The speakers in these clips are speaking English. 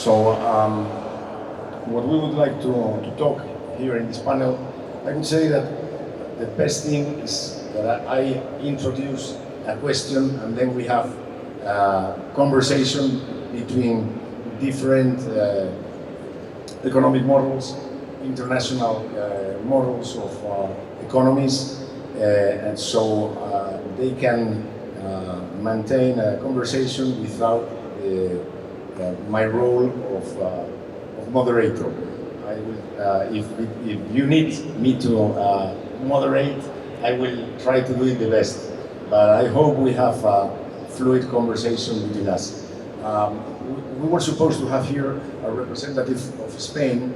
So what we would like to talk here in this panel, I would say that the best thing is that I introduce a question and then we have a conversation between different economic models, international models of economies, and so they can maintain a conversation without my role of moderator. I will, if you need me to moderate, I will try to do it the best. But I hope we have a fluid conversation between us. We were supposed to have here a representative of Spain,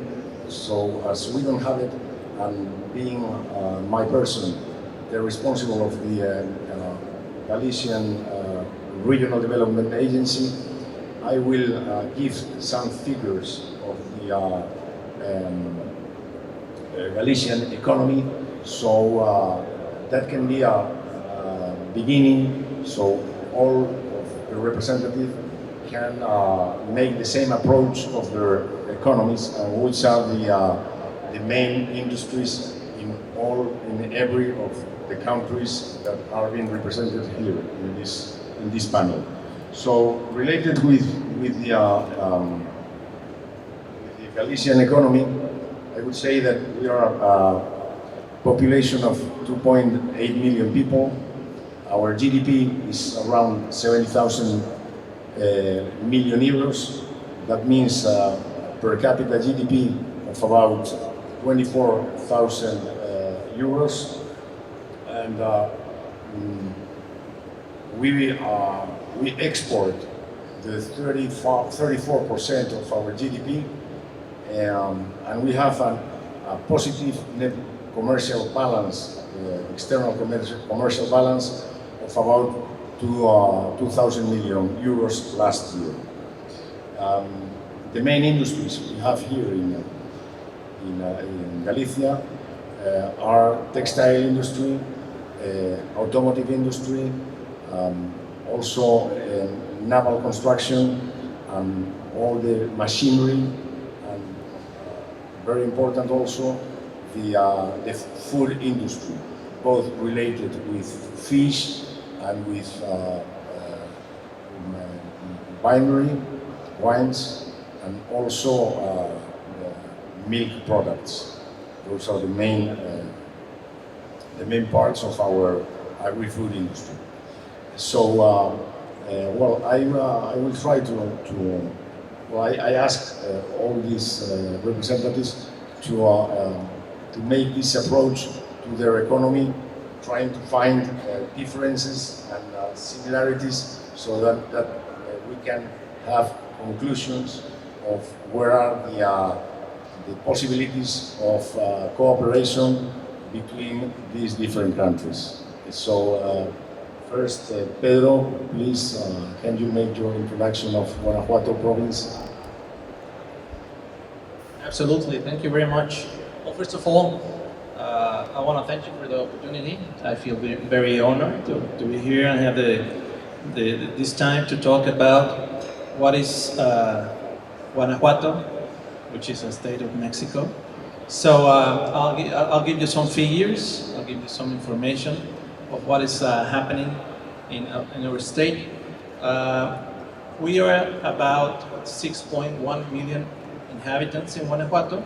so as we don't have it, and being my person, the responsible of the Galician Regional Development Agency, I will give some figures of the Galician economy, so that can be a beginning, so all of the representatives can make the same approach of their economies and which are the main industries in every of the countries that are being represented here in this panel. So related with the Galician economy, I would say that we are a population of 2.8 million people. Our GDP is around 70,000 million euros. That means per capita GDP of about 24,000 euros. And we export the 34% of our GDP, and we have a positive net commercial balance, external commercial balance of about 2,000 million euros last year. The main industries we have here in Galicia are textile industry, automotive industry, also naval construction, and all the machinery, and very important also the food industry, both related with fish and with winery, wines, and also milk products. Those are the main parts of our agri-food industry. So, well, I will try I asked all these representatives to make this approach to their economy, trying to find differences and similarities so that we can have conclusions of where are the possibilities of cooperation between these different countries. So first, Pedro, please, can you make your introduction of Guanajuato province? Absolutely, thank you very much. Well, first of all, I want to thank you for the opportunity. I feel very honored to be here and have this time to talk about what is Guanajuato, which is a state of Mexico. So I'll give you some figures, I'll give you some information of what is happening in our state. We are about 6.1 million inhabitants in Guanajuato.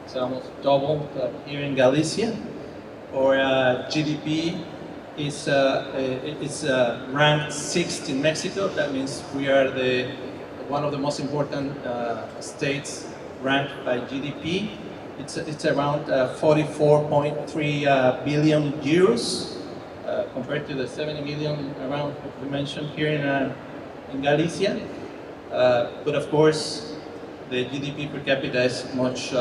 It's almost double here in Galicia. Our GDP is ranked 6th in Mexico. That means we are one of the most important states ranked by GDP. It's around 44.3 billion euros compared to the 70 million around we mentioned here in Galicia. But of course, the GDP per capita is much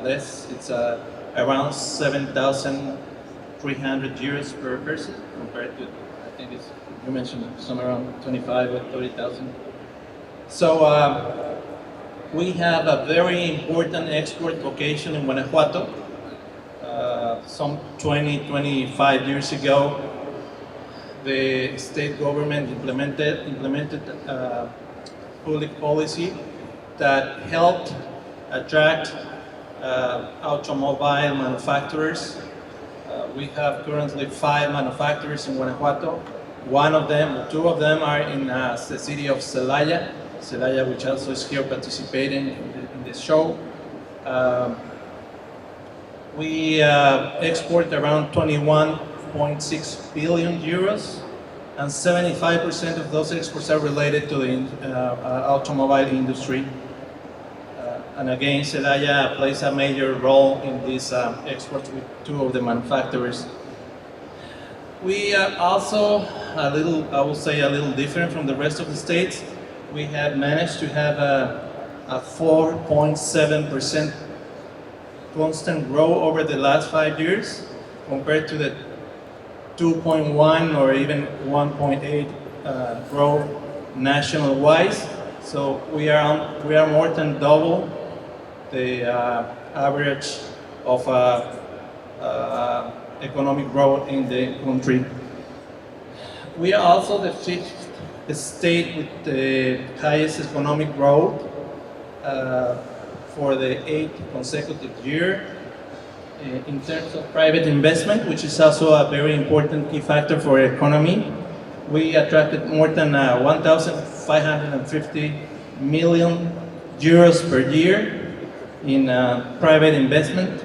less. It's around 7,300 euros per person compared to, I think you mentioned somewhere around 25 or 30,000. So we have a very important export location in Guanajuato. Some 25 years ago, the state government implemented public policy that helped attract automobile manufacturers. We have currently 5 manufacturers in Guanajuato. Two of them are in the city of Celaya, which also is here participating in this show. We export around 21.6 billion euros, and 75% of those exports are related to the automobile industry. And again, Celaya plays a major role in these exports with 2 of the manufacturers. We are also I would say, a little different from the rest of the states. We have managed to have a 4.7% constant growth over the last 5 years, compared to the 2.1 or even 1.8 growth national-wide. So we are more than double the average of economic growth in the country. We are also the 5th state with the highest economic growth for the 8th consecutive year. In terms of private investment, which is also a very important key factor for our economy, we attracted more than 1,550 million euros per year in private investment.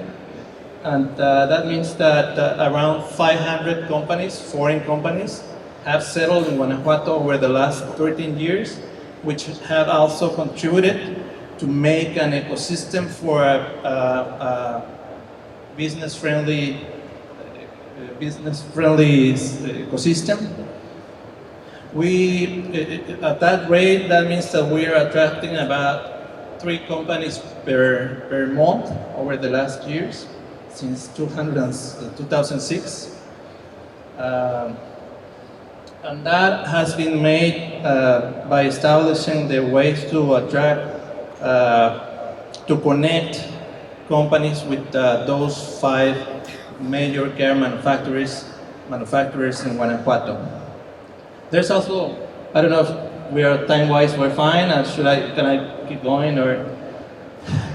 And that means that around 500 companies, foreign companies, have settled in Guanajuato over the last 13 years, which have also contributed to make an ecosystem for a business-friendly ecosystem. At that rate, that means that we are attracting about 3 companies per month over the last years, since 2006. And that has been made by establishing the ways to attract, to connect companies with those 5 major car manufacturers in Guanajuato. There's also, I don't know if we are time-wise, we're fine, or can I keep going, or?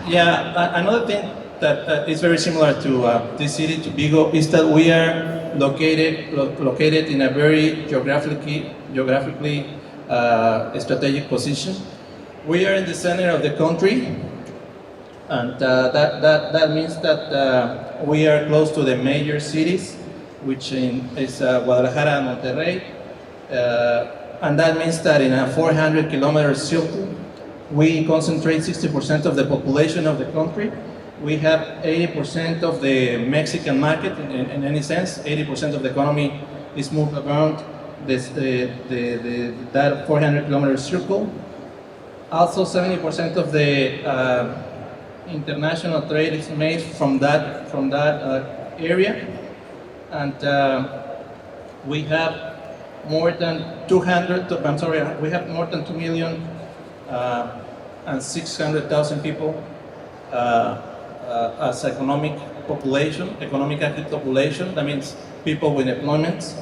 Yeah, another thing that is very similar to this city, to Vigo, is that we are located in a very geographically strategic position. We are in the center of the country, and that means that we are close to the major cities, which is Guadalajara and Monterrey, and that means that in a 400-kilometer circle, we concentrate 60% of the population of the country. We have 80% of the Mexican market, in any sense. 80% of the economy is moved around that 400-kilometer circle. Also, 70% of the international trade is made from that area, and we have more than 2 million and 600,000 people as economic active population. That means people with employment.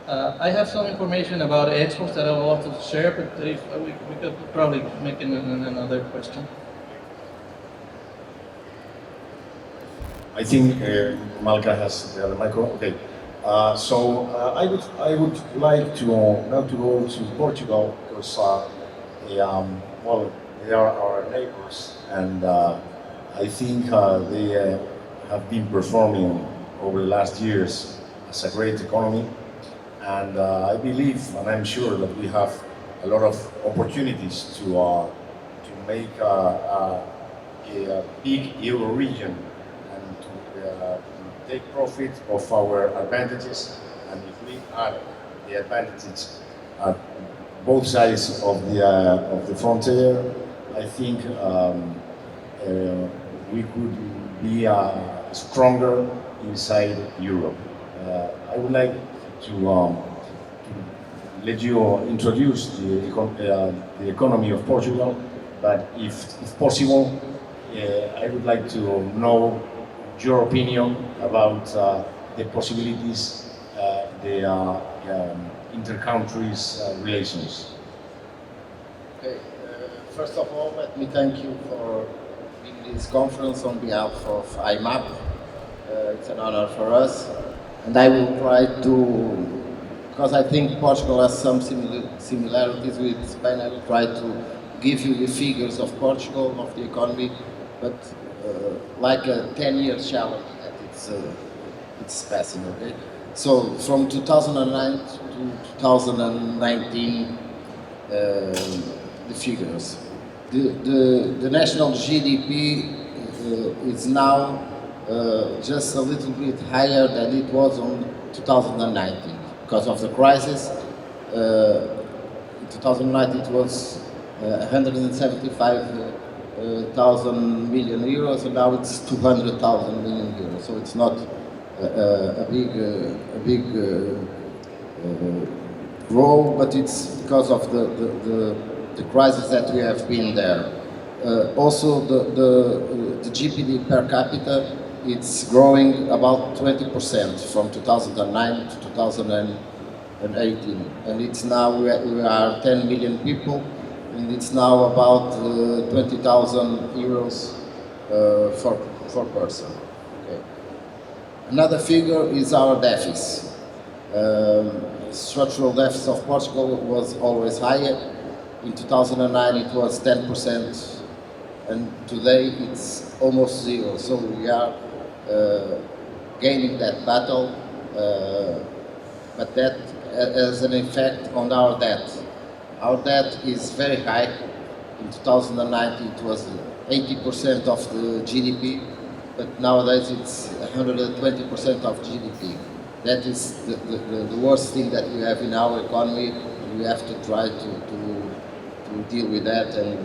I have some information about exports that I would love to share, but if we could probably make another question. I think Malca has the other micro. Okay. So I would like to now to go to Portugal, because they are our neighbors, and I think they have been performing over the last years as a great economy, and I believe, and I'm sure, that we have a lot of opportunities to make a big euro region, and to take profit of our advantages. And if we add the advantages at both sides of the frontier, I think we could be stronger inside Europe. I would like to let you introduce the economy of Portugal, but if possible, I would like to know your opinion about the possibilities, the inter-countries relations. Okay. first of all, let me thank you for being this conference on behalf of IMAP. It's an honor for us, and I will try to, because I think Portugal has some similarities with Spain, I will try to give you the figures of Portugal, of the economy, but like a 10-year challenge that it's passing, okay? So from 2009 to 2019, the figures. The national GDP is now just a little bit higher than it was on 2019 because of the crisis. In 2019 it was 175,000 million euros, and now it's 200,000 million euros. So it's not a big growth, but it's because of the crisis that we have been there. Also, the GDP per capita, it's growing about 20% from 2009 to 2018, and it's now we are 10 million people, and it's now about 20,000 euros for person. Okay. Another figure is our deficit. Structural deficit of Portugal was always higher. In 2009 it was 10%, and today it's almost zero. So we are gaining that battle, but that has an effect on our debt. Our debt is very high. In 2019 it was 80% of the GDP, but nowadays it's 120% of GDP. That is the worst thing that we have in our economy. We have to try to deal with that and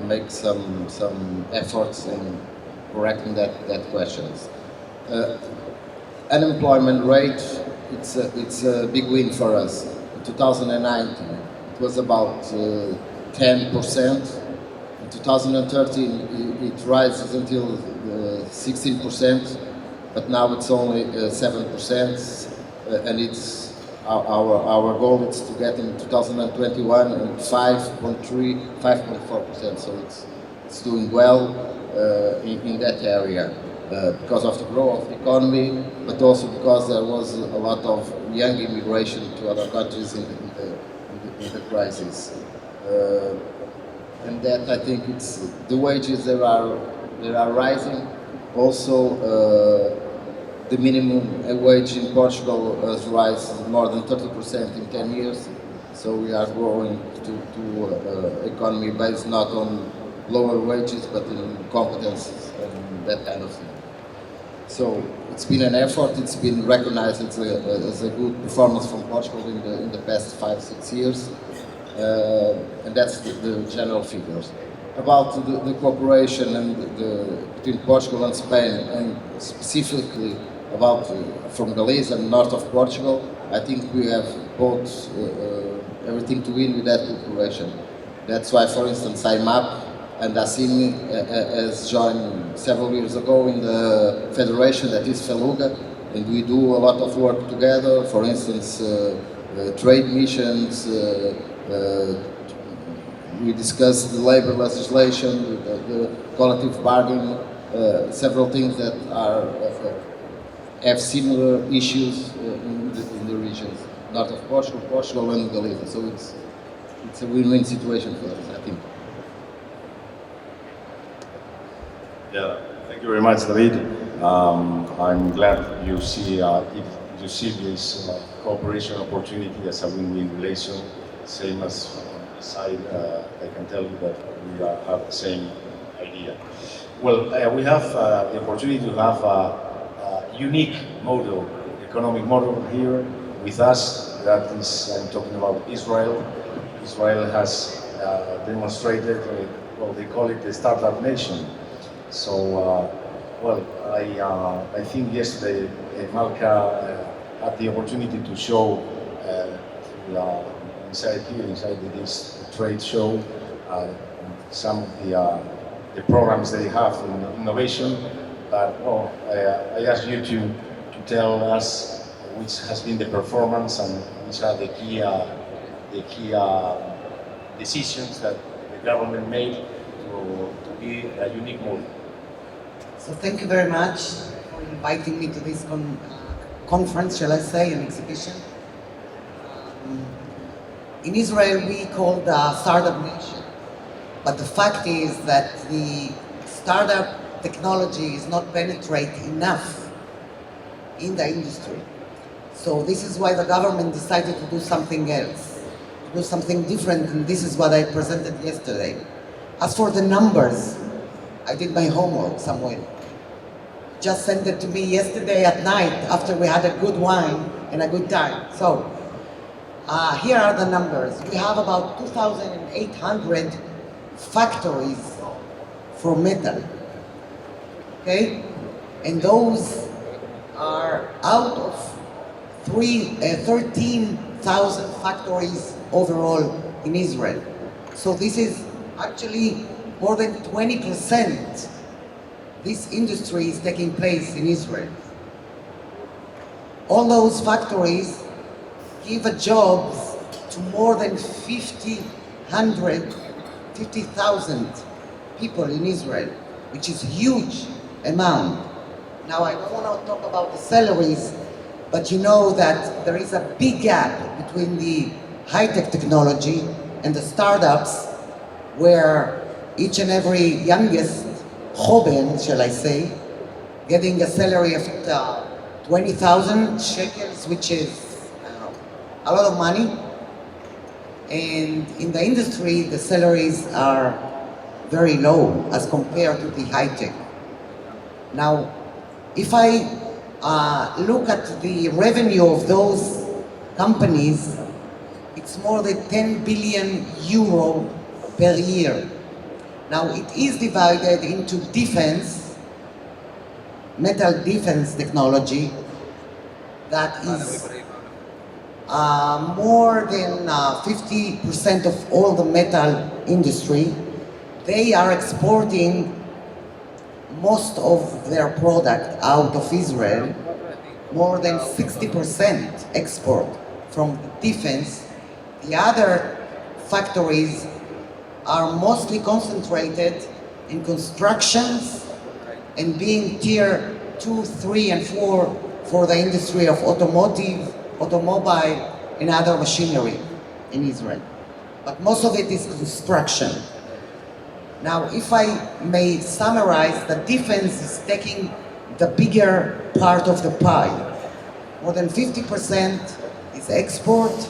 make some efforts in correcting that questions. Unemployment rate, it's a big win for us. In 2019 it was about 10%. In 2013 it rises until 16%, but now it's only 7%, and it's our goal is to get in 2021 and 5.4%. So it's doing well in that area because of the growth of the economy, but also because there was a lot of young immigration to other countries in the crisis. And that I think it's the wages that are rising. Also, the minimum wage in Portugal has risen more than 30% in 10 years. So we are growing to economy based not on lower wages but in competences and that kind of thing. So it's been an effort. It's been recognized as a good performance from Portugal in the past 5-6 years, and that's the general figures. About the cooperation and between Portugal and Spain, and specifically about from Galicia and north of Portugal, I think we have both everything to win with that cooperation. That's why, for instance, IMAP and ACIMI has joined several years ago in the federation that is Feluga, and we do a lot of work together. For instance, trade missions. We discussed the labor legislation, the collective bargaining, several things that have similar issues in the regions, north of Portugal and Galicia. So it's a win-win situation for us, I think. Yeah, thank you very much, David. I'm glad you see this cooperation opportunity as a win-win relation, same as side, I can tell you that we have the same idea. Well, we have the opportunity to have a unique model, economic model here with us. That is, I'm talking about Israel. Israel has demonstrated, well, they call it the startup nation. So, well, I think yesterday Malka had the opportunity to show inside this trade show, some of the programs they have in innovation. But well, I ask you to tell us which has been the performance and which are the key decisions that the government made to be a unique model. So thank you very much for inviting me to this conference, shall I say, an exhibition. In Israel, we call the startup nation, but the fact is that the startup technology is not penetrate enough in the industry. So this is why the government decided to do something else, to do something different, and this is what I presented yesterday. As for the numbers, I did my homework somewhere. Just sent it to me yesterday at night after we had a good wine and a good time. So here are the numbers. We have about 2,800 factories for metal, okay? And those are out of 13,000 factories overall in Israel. So this is actually more than 20%. This industry is taking place in Israel. All those factories give a jobs to more than 50,000 people in Israel, which is a huge amount. Now, I don't want to talk about the salaries, but you know that there is a big gap between the high-tech technology and the startups, where each and every youngest choben, shall I say, getting a salary of 20,000 shekels, which is a lot of money. And in the industry, the salaries are very low as compared to the high-tech. Now, if I look at the revenue of those companies, it's more than 10 billion euro per year. Now, it is divided into defense, metal defense technology, that is more than 50% of all the metal industry. They are exporting most of their product out of Israel, more than 60% export from defense. The other factories are mostly concentrated in constructions and being tier 2, 3, and 4 for the industry of automotive, automobile, and other machinery in Israel. But most of it is construction. Now, if I may summarize, the defense is taking the bigger part of the pie. More than 50% is export.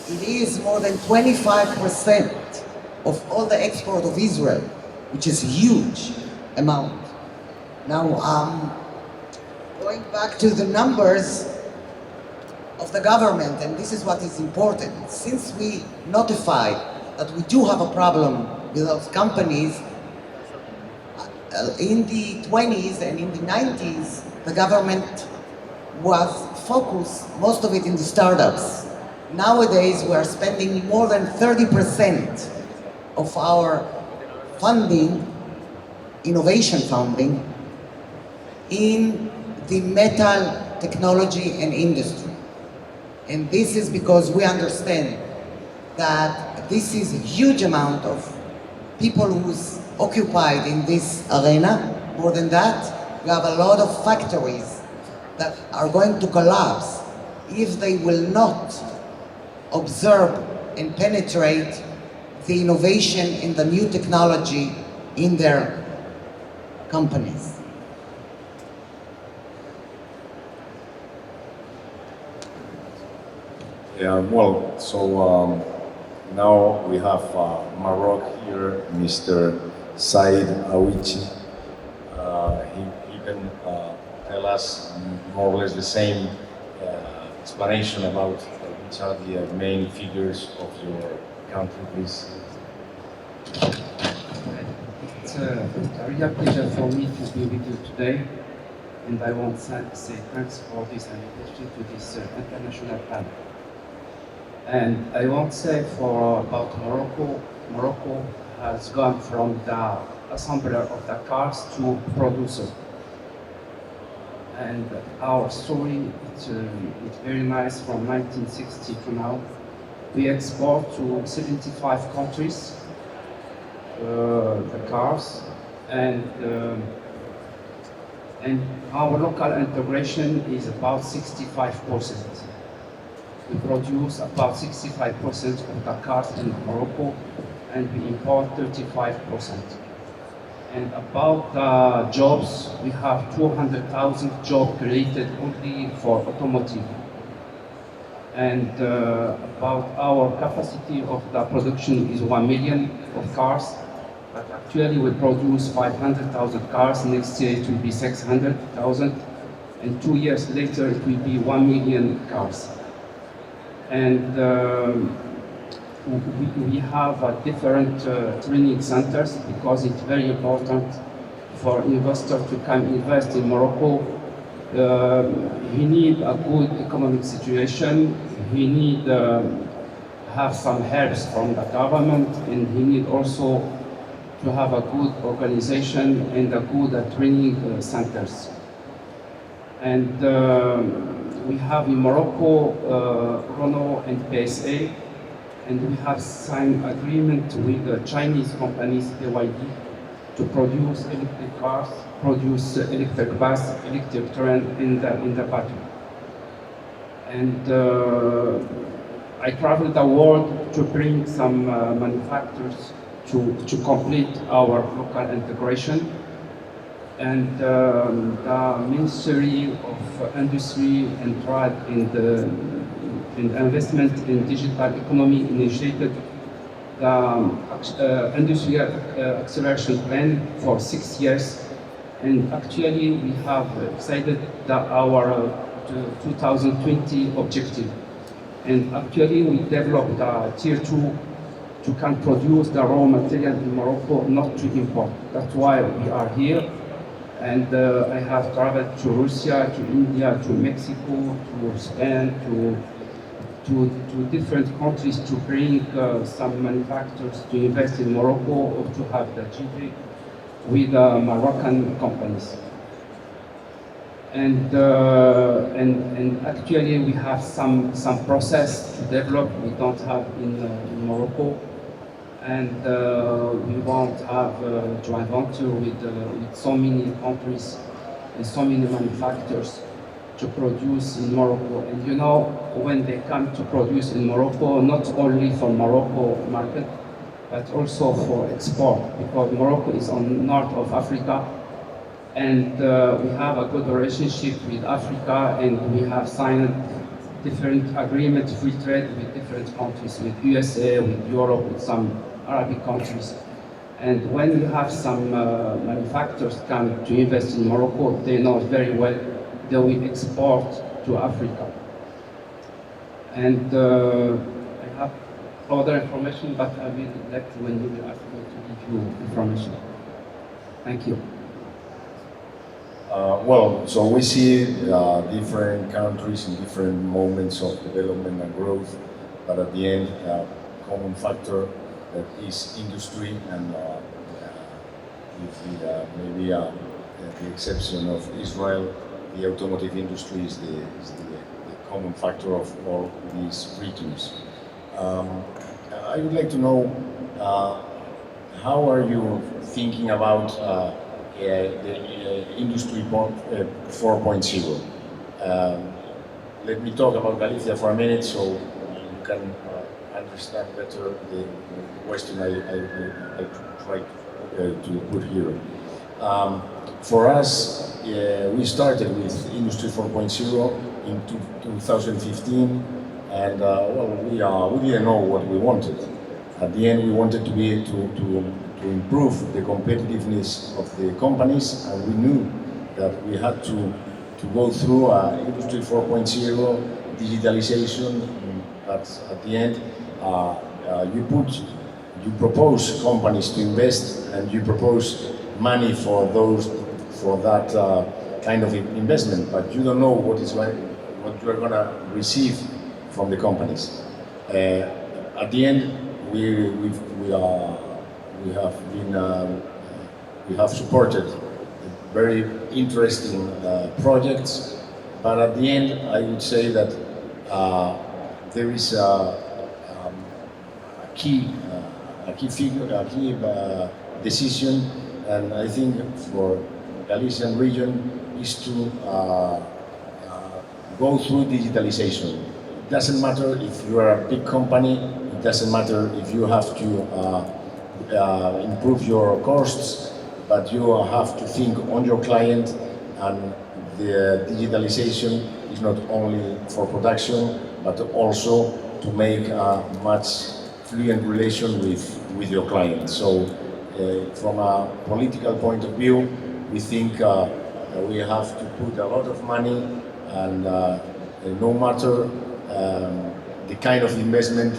It is more than 25% of all the export of Israel, which is a huge amount. Now, going back to the numbers of the government, and this is what is important. Since we notified that we do have a problem with those companies, in the 20s and in the 90s, the government was focused, most of it in the startups. Nowadays, we are spending more than 30% of our funding, innovation funding, in the metal technology and industry. And this is because we understand that this is a huge amount of people who's occupied in this arena. More than that, we have a lot of factories that are going to collapse if they will not observe and penetrate the innovation in the new technology in their companies. Yeah, well, so now we have Morocco here, Mr. Said Awichi. He can tell us more or less the same explanation about which are the main figures of your country, please. It's a real pleasure for me to be with you today, and I want to say thanks for this invitation to this international panel. And I want to say about Morocco. Morocco has gone from the assembler of the cars to producer. And our story, it's very nice from 1960 to now. We export to 75 countries, the cars, and our local integration is about 65%. We produce about 65% of the cars in Morocco, and we import 35%. And about jobs, we have 200,000 jobs created only for automotive. And about our capacity of the production is 1 million of cars, but actually we produce 500,000 cars. Next year it will be 600,000, and 2 years later it will be 1 million cars. And we have different training centers because it's very important for investors to come invest in Morocco. He need a good economic situation. He need have some helps from the government, and he need also to have a good organization and a good training centers. And we have in Morocco Renault and PSA, and we have signed agreement with the Chinese companies BYD to produce electric cars, produce electric bus, electric train in the battery. And I traveled the world to bring some manufacturers to complete our local integration. And the Ministry of Industry and Trade and Investment in Digital Economy initiated the Industrial Acceleration Plan for 6 years. And actually we have decided that our 2020 objective. And actually we developed a tier 2 to can produce the raw material in Morocco, not to import. That's why we are here. And I have traveled to Russia, to India, to Mexico, to Spain, to different countries to bring some manufacturers to invest in Morocco or to have the JV with Moroccan companies. And actually we have some process to develop we don't have in Morocco. And we want to have a joint venture with so many countries and so many manufacturers to produce in Morocco. And you know, when they come to produce in Morocco, not only for Morocco market, but also for export, because Morocco is on north of Africa, and we have a good relationship with Africa, and we have signed different agreements, free trade with different countries, with USA, with Europe, with some Arabic countries. And when you have some manufacturers come to invest in Morocco, they know very well they will export to Africa. And I have other information, but I will let when you will ask me to give you information. Thank you. Well, so we see different countries in different moments of development and growth, but at the end, common factor that is industry, and with maybe the exception of Israel, the automotive industry is the common factor of all these regions. I would like to know how are you thinking about the Industry 4.0? Let me talk about Galicia for a minute so you can understand better the question I tried to put here. For us, we started with Industry 4.0 in 2015, and well, we didn't know what we wanted. At the end, we wanted to be to improve the competitiveness of the companies, and we knew that we had to go through Industry 4.0, digitalization, but at the end, you propose companies to invest, and you propose money for that kind of investment, but you don't know what you are going to receive from the companies. At the end, we have supported very interesting projects, but at the end, I would say that there is a key a key figure, a key decision, and I think for Galician region is to go through digitalization. It doesn't matter if you are a big company, it doesn't matter if you have to improve your costs, but you have to think on your client, and the digitalization is not only for production, but also to make a much fluent relation with your client. So from a political point of view, we think we have to put a lot of money, and no matter the kind of investment,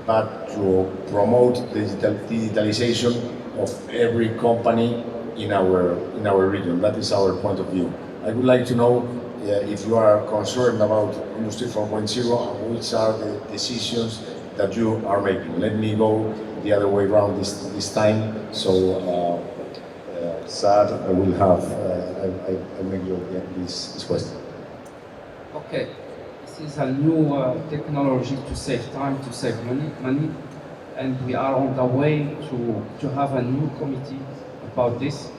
but to promote digitalization of every company in our region. That is our point of view. I would like to know if you are concerned about Industry 4.0 and which are the decisions that you are making. Let me go the other way around this time. So, Saad, I will have I make you this question. Okay, this is a new technology to save time, to save money, and we are on the way to have a new committee about this,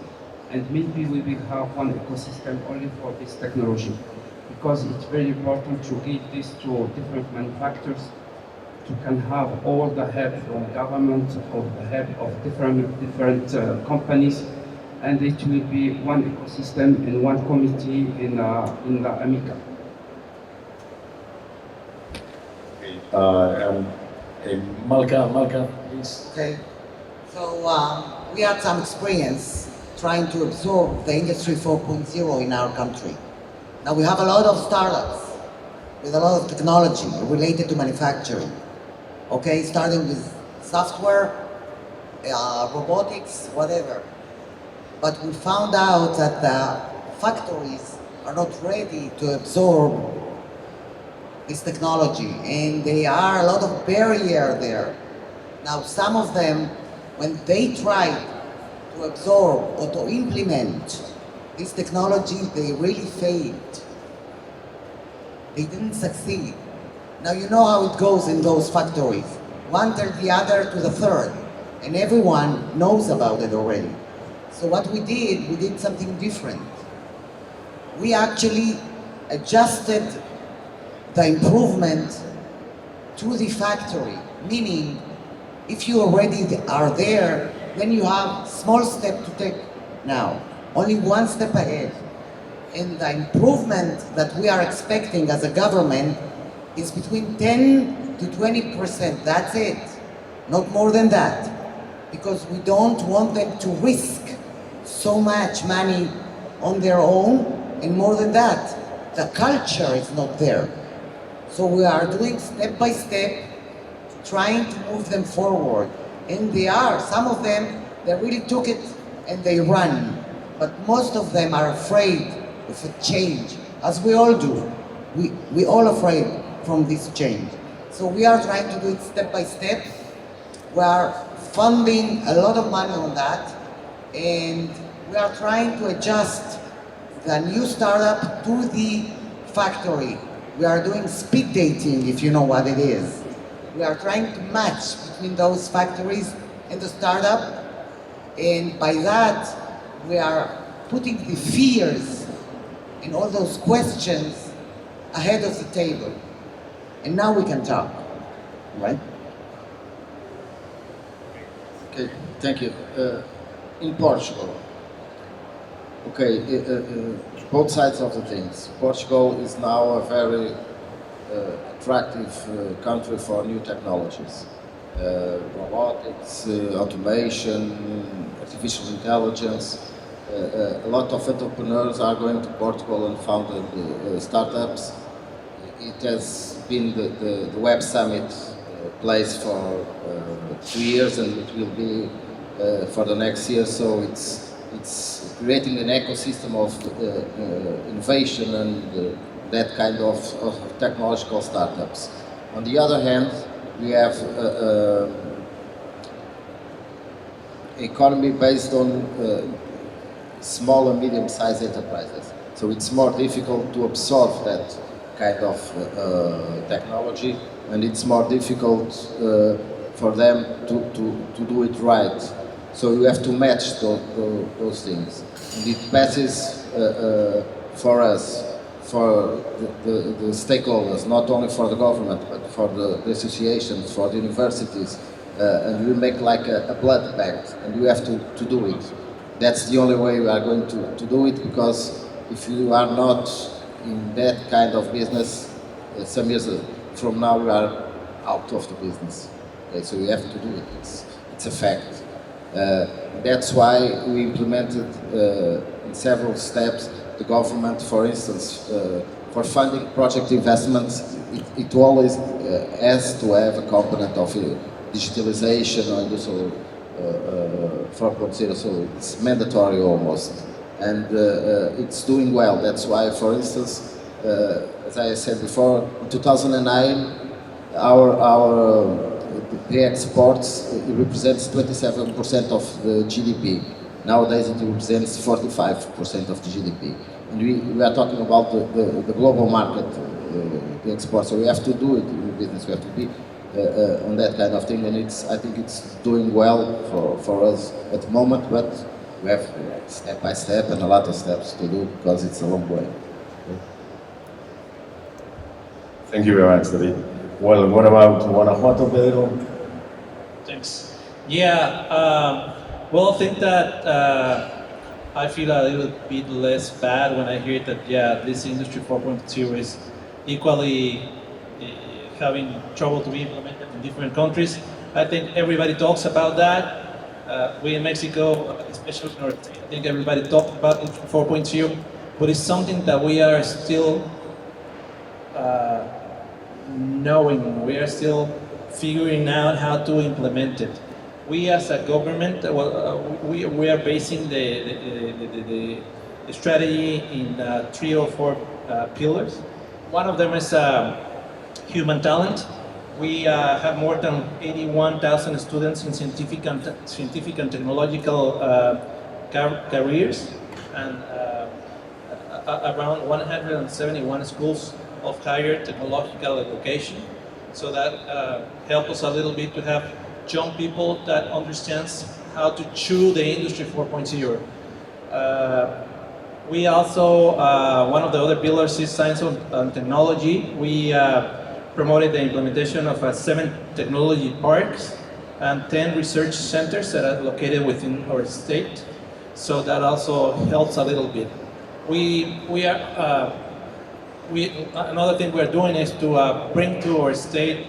and maybe we will have one ecosystem only for this technology, because it's very important to give this to different manufacturers, to can have all the help from government, or the help of different companies, and it will be one ecosystem and one committee in the AMICA. Malka, please. Okay. So we had some experience trying to absorb the Industry 4.0 in our country. Now we have a lot of startups with a lot of technology related to manufacturing. Okay, starting with software, robotics, whatever. But we found out that the factories are not ready to absorb this technology, and there are a lot of barrier there. Now some of them, when they try to absorb or to implement this technology, they really failed. They didn't succeed. Now you know how it goes in those factories. One tells the other to the third, and everyone knows about it already. So what we did something different. We actually adjusted the improvement to the factory, meaning if you already are there, then you have small step to take now, only one step ahead. And the improvement that we are expecting as a government is between 10 to 20%, that's it, not more than that, because we don't want them to risk so much money on their own, and more than that, the culture is not there. So we are doing step by step, trying to move them forward. And some of them, they really took it and they run. But most of them are afraid of a change, as we all do. We all afraid from this change. So we are trying to do it step by step. We are funding a lot of money on that, and we are trying to adjust the new startup to the factory. We are doing speed dating, if you know what it is. We are trying to match between those factories and the startup, and by that we are putting the fears and all those questions ahead of the table. And now we can talk, right? Okay, thank you. In Portugal, okay, both sides of the things. Portugal is now a very attractive country for new technologies. Robotics, automation, artificial intelligence. A lot of entrepreneurs are going to Portugal and founded startups. It has been the Web Summit place for 2 years, and it will be for the next year. So it's creating an ecosystem of innovation and that kind of technological startups. On the other hand, we have economy based on small and medium-sized enterprises. So it's more difficult to absorb that kind of technology, and it's more difficult for them to do it right. So you have to match those things. And it passes for us, for the stakeholders, not only for the government, but for the associations, for the universities. And we make like a blood bank, and you have to do it. That's the only way we are going to do it, because if you are not in that kind of business, some years from now we are out of the business. Okay, so you have to do it. It's a fact. That's why we implemented in several steps the government, for instance, for funding project investments, it always has to have a component of digitalization or industrial 4.0, so it's mandatory almost. And it's doing well. That's why, for instance, as I said before, in 2009, the exports, it represents 27% of the GDP. Nowadays it represents 45% of the GDP. And we are talking about the global market, the export, so we have to do it in business, we have to be on that kind of thing, and I think it's doing well for us at the moment, but we have step by step and a lot of steps to do, because it's a long way. Thank you very much, David. Well, what about Guanajuato, Pedro? Thanks. Yeah, well, I think that I feel a little bit less bad when I hear that, yeah, this Industry 4.0 is equally having trouble to be implemented in different countries. I think everybody talks about that. We in Mexico, especially in our state, I think everybody talks about Industry 4.0, but it's something that we are still knowing, we are still figuring out how to implement it. We as a government, we are basing the strategy in 3 or 4 pillars. One of them is human talent. We have more than 81,000 students in scientific and technological careers, and around 171 schools of higher technological education. So that helps us a little bit to have young people that understands how to chew the Industry 4.0. We also, one of the other pillars is science and technology. We promoted the implementation of 7 technology parks and 10 research centers that are located within our state. So that also helps a little bit. Another thing we're doing is to bring to our state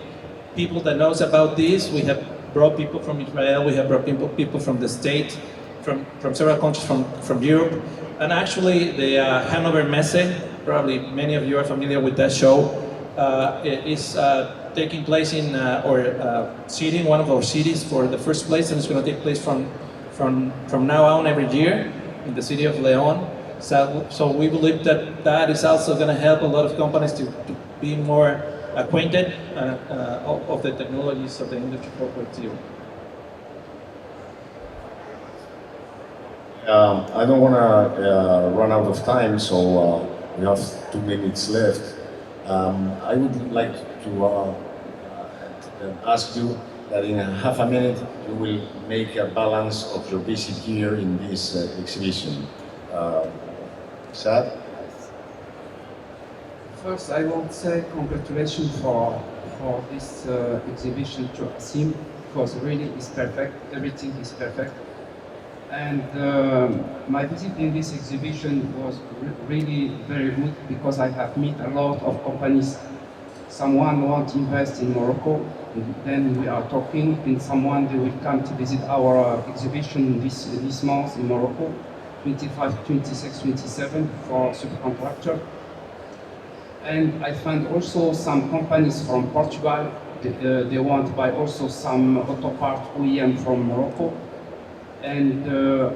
people that knows about this. We have brought people from Israel, we have brought people from the state, from several countries from Europe. And actually the Hanover Messe, probably many of you are familiar with that show, is taking place in our city, in one of our cities for the first place, and it's going to take place from now on every year in the city of León. So we believe that is also going to help a lot of companies to be more acquainted of the technologies of the Industry 4.0. I don't want to run out of time, so we have 2 minutes left. I would like to ask you that in half a minute you will make a balance of your visit here in this exhibition. Sad? First, I want to say congratulations for this exhibition to Asim, because really it's perfect, everything is perfect. And my visit in this exhibition was really very good, because I have met a lot of companies. Someone wants to invest in Morocco, and then we are talking, and someone they will come to visit our exhibition this month in Morocco, 25, 26, 27 for subcontractor. And I find also some companies from Portugal, they want to buy also some auto part OEM from Morocco. And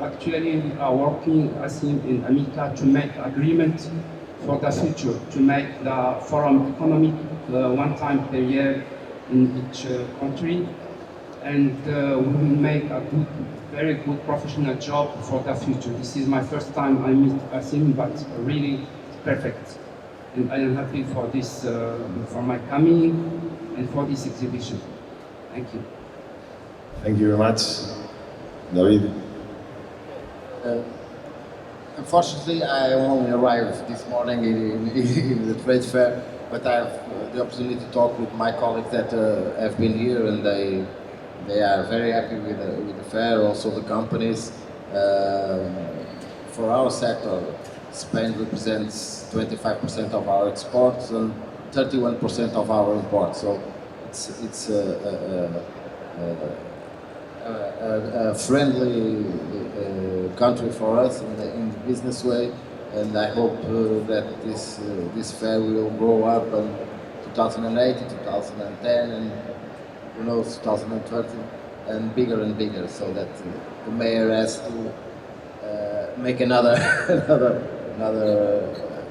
actually we are working, Asim and Amika, to make agreement for the future, to make the forum economic 1 time per year in each country. And we will make a very good professional job for the future. This is my first time I meet Asim, but really perfect. And I am happy for this, for my coming and for this exhibition. Thank you. Thank you very much, David. Unfortunately, I only arrived this morning in the trade fair, but I have the opportunity to talk with my colleagues that have been here, and they are very happy with the fair. Also, the companies. For our sector, Spain represents 25% of our exports and 31% of our imports. So it's a friendly country for us in the business way, and I hope that this fair will grow up in 2008, 2010, and who knows, 2030, and bigger, so that the mayor has to make another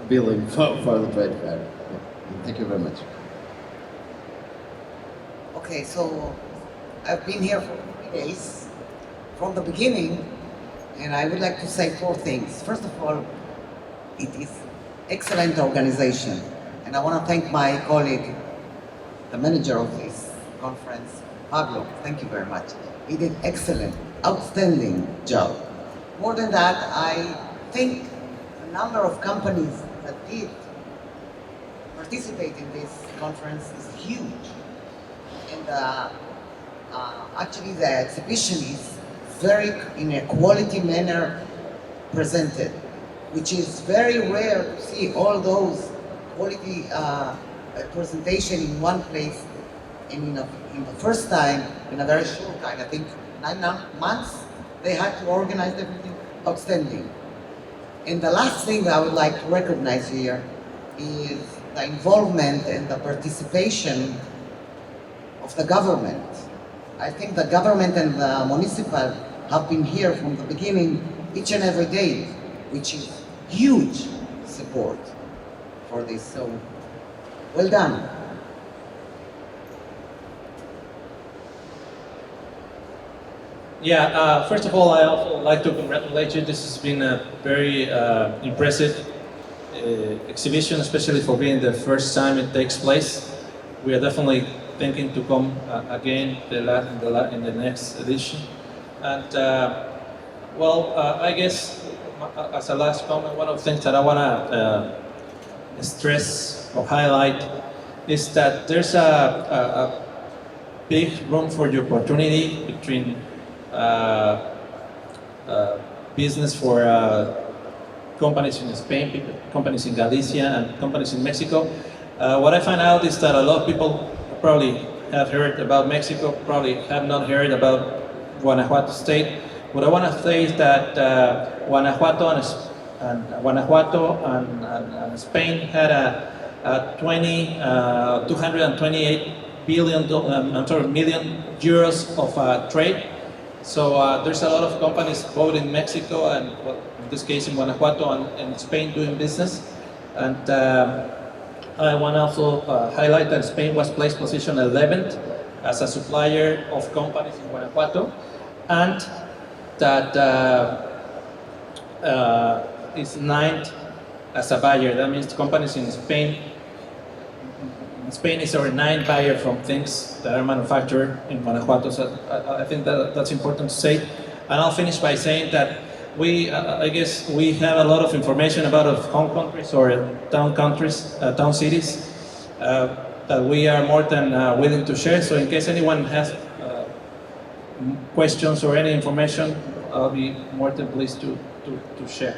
building for the trade fair. Thank you very much. Okay, so I've been here for 3 days from the beginning, and I would like to say 4 things. First of all, it is excellent organization, and I want to thank my colleague, the manager of this conference, Pablo. Thank you very much. He did excellent, outstanding job. More than that, I think the number of companies that did participate in this conference is huge. And actually the exhibition is very, in a quality manner, presented, which is very rare to see all those quality presentation in one place and in the first time, in a very short time, I think 9 months, they had to organize everything outstanding. And the last thing that I would like to recognize here is the involvement and the participation of the government. I think the government and the municipal have been here from the beginning, each and every day, which is huge support for this. So, well done. Yeah, first of all, I also like to congratulate you. This has been a very impressive exhibition, especially for being the first time it takes place. We are definitely thinking to come again in the next edition. And well, I guess as a last comment, one of the things that I want to stress or highlight is that there's a big room for the opportunity between business for companies in Spain, companies in Galicia, and companies in Mexico. What I find out is that a lot of people probably have heard about Mexico, probably have not heard about Guanajuato state. What I want to say is that Guanajuato and Spain had a 228 million euros of trade. So there's a lot of companies both in Mexico and, well, in this case in Guanajuato and Spain doing business. And I want to also highlight that Spain was placed position 11th as a supplier of companies in Guanajuato, and that is 9th as a buyer. That means companies in Spain. Spain is our 9th buyer from things that are manufactured in Guanajuato. So I think that's important to say. And I'll finish by saying that I guess we have a lot of information about home countries or town cities that we are more than willing to share. So in case anyone has questions or any information, I'll be more than pleased to share.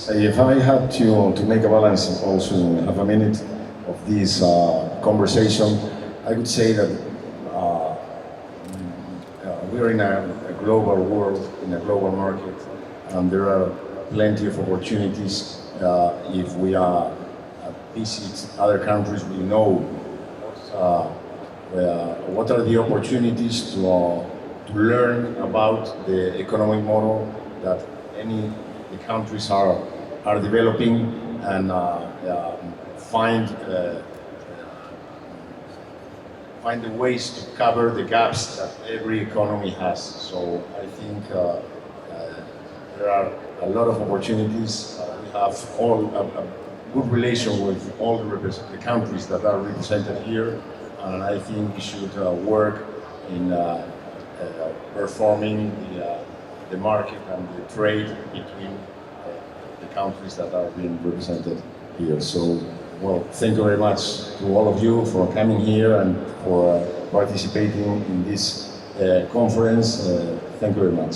If I had to make a balance also in half a minute of this conversation, I would say that we are in a global world, in a global market, and there are plenty of opportunities. If we visit other countries, we know what are the opportunities to learn about the economic model that the countries are developing, and find the ways to cover the gaps that every economy has. So I think there are a lot of opportunities. We have a good relation with all the countries that are represented here, and I think we should work in performing the market and the trade between the countries that are being represented here. So, well, thank you very much to all of you for coming here and for participating in this conference. Thank you very much.